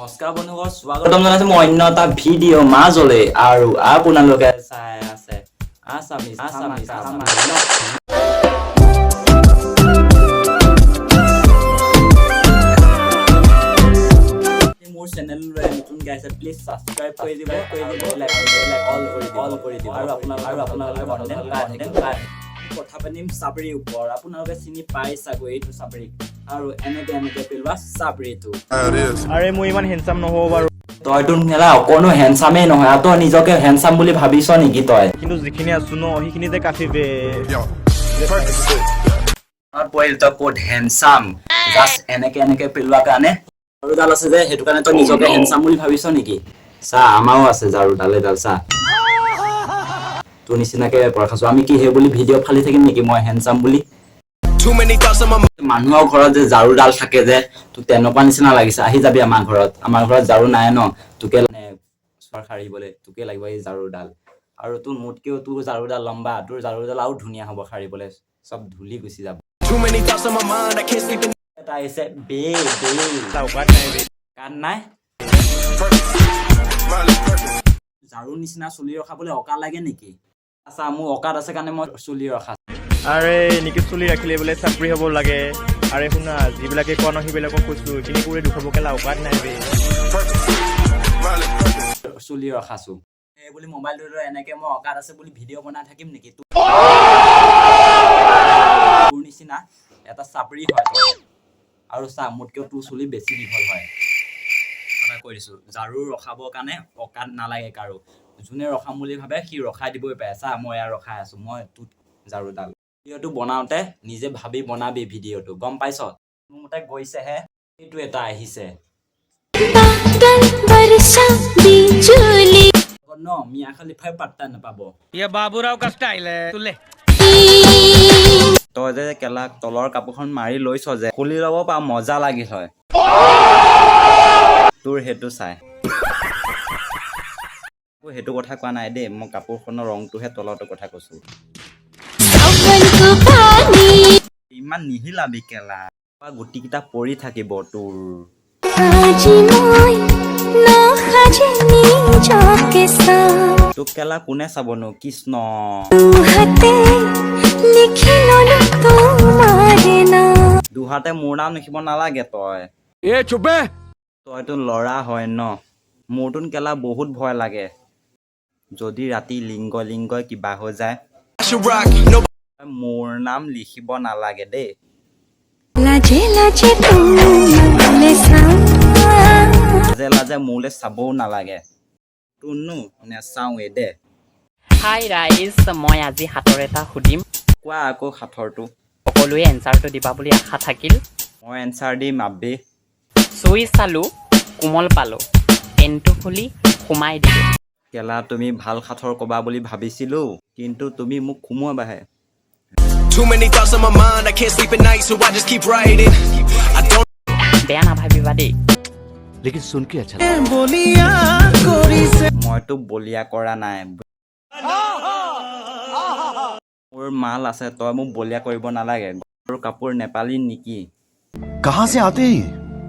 নমস্কাৰ বন্ধুসকল, স্বাগতম জনাইছো মই অন্য এটা ভিডিঅ' মাজলৈ আৰু আপোনালোকে চাই আছে মোৰ চেনেললৈ নতুন গাইছে, প্লিজ সাবস্ক্ৰাইব কৰি দিব, লাইক কৰি দিব আৰু আপোনালোকে কথা পাতিম চাবৰিৰ ওপৰত। আপোনালোকে চিনি পাই চাগৈ এইটো চাবৰি আৰু এনেকে পেলোৱা চাবৰিটো। আৰে মই ইমান হেণ্ডসাম নহ'ব বাৰু, তইতো মেলা অকনো হেণ্ডসামেই নহয়, তই নিজকে হেণ্ডসাম বুলি ভাবিছ নেকি? তই কিন্তু যিখিনি আছো ন সেইখিনিতে কাফি বে। তই ক'ত হেণ্ডসাম? জাষ্ট এনেকে পেলোৱা কাৰণে ঝাৰুডাল আছে যে সেইটো কাৰণে তই নিজকে হেণ্ডসাম বুলি ভাবিছ নেকি? চা, আমাৰো আছে ঝাৰুডাল, এডাল চা। তোৰ নিচিনাকে পৰখাছো আমি কি সেই বুলি ভিডিঅ' ফালি থাকিম নেকি মই হেণ্ডসাম বুলি? মানুহৰ ঘৰত যে ঝাৰুডাল থাকে যে, তোক তেনেকুৱা নিচিনা লাগিছে। আহি যাবি আমাৰ ঘৰত ঝাৰু নাই ন, তোকে চৰ সাৰিবলৈ তোকে লাগিব এই ঝাৰুডাল। আৰু তোৰ মোতকেও তোৰ ঝাৰুডাল লম্বা, তোৰ ঝাৰুডাল আৰু ধুনীয়া হ'ব সাৰিবলৈ, চব ধূলি গুচি যাব। এটা আহিছে কাট নাই। ঝাৰু নিচিনা চুলি ৰখাবলৈ অকাত লাগে নেকি? আচ্ছা, মোৰ অকাত আছে কাৰণে মই চুলি ৰখা। আৰে নিকি চুলি ৰাখিলে বোলে চাকৰি হ'ব লাগে। আৰে শুনা, যিবিলাকে কোৱা ন সেইবিলাকক কৈছো, এইখিনি কৰি দুখাব কেলা অকাত নাই বে। চুলি ৰখাছো সেই বুলি মোবাইলটো লৈ এনেকে মই অকাত আছে বুলি ভিডিঅ' বনাই থাকিম নেকি? তোৰ নিচিনা এটা চাপৰি হয় আৰু চা, মোতকেও তোৰ চুলি বেছি দীঘল হয়। কৈ দিছো, ঝাৰু ৰখাবৰ কাৰণে অকাত নালাগে কাৰো। যোনে ৰখাম বুলি ভাবে সি ৰখাই দিবই পাৰে। চা, মই ইয়াত ৰখাই আছো, মই তোত ঝাৰুডাল। ভিডিঅ'টো বনাওতে নিজে ভাবি বনাবি ভিডিঅ'টো, গম পাইছ? মোৰ মতে গৈছেহে, এইটো এটা আহিছে ন, মিয়া খলিফাই পাত্তা নাপাব। বাবুৰাও কা ষ্টাইল হে তুলে। তই যে কেলা তলৰ কাপোৰখন মাৰি লৈছ যে, খুলি ল'ব পাৰ, মজা লাগিল হয় তোৰ সেইটো চাই। সেইটো কথা কোৱা নাই দেই, মই কাপোৰখনৰ ৰংটোহে তলৰটো কথা কৈছো। ইমান নিহিলাবি কেলা, গুটি কেইটা পৰি থাকিব তোৰ। তোক কেলা কোনে চাবনো? কৃষ্ণ দুহাতে মোৰ নাম লিখিব নালাগে। তইতো ল'ৰা হয় ন, মোৰটোন কেলা বহুত ভয় লাগে। যদি ৰাতি লিংগ কিবা হৈ যায়, মোৰ নাম লিখিব নালাগে দেই। লাজে মোলে চাবও নালাগে। তোৰনো নেচাওৱে দে। হাই ৰাইজ, মই আজি হাতৰ এটা সুধিম, কোৱা আকৌ সাঁথৰটো। সকলোৱে এনচাৰটো দিবা বুলি আশা থাকিল। মই এনচাৰ দিম আব্বি। চুই চালো, কোমল পালো, পেনটো খুলি সোমাই দিলো। কেলা তুমি ভাল সাঁথৰ কবা বুলি ভাবিছিলো, কিন্তু তুমি মোক সোমোৱাবাহে। বেয়া নাভাবিবা দেই। মইতো বলিয়া কৰা নাই। মোৰ মাল আছে, তই মোক বলিয়া কৰিব নালাগে। কাপোৰ নেপালী নেকি? कहाँ से आते हैं?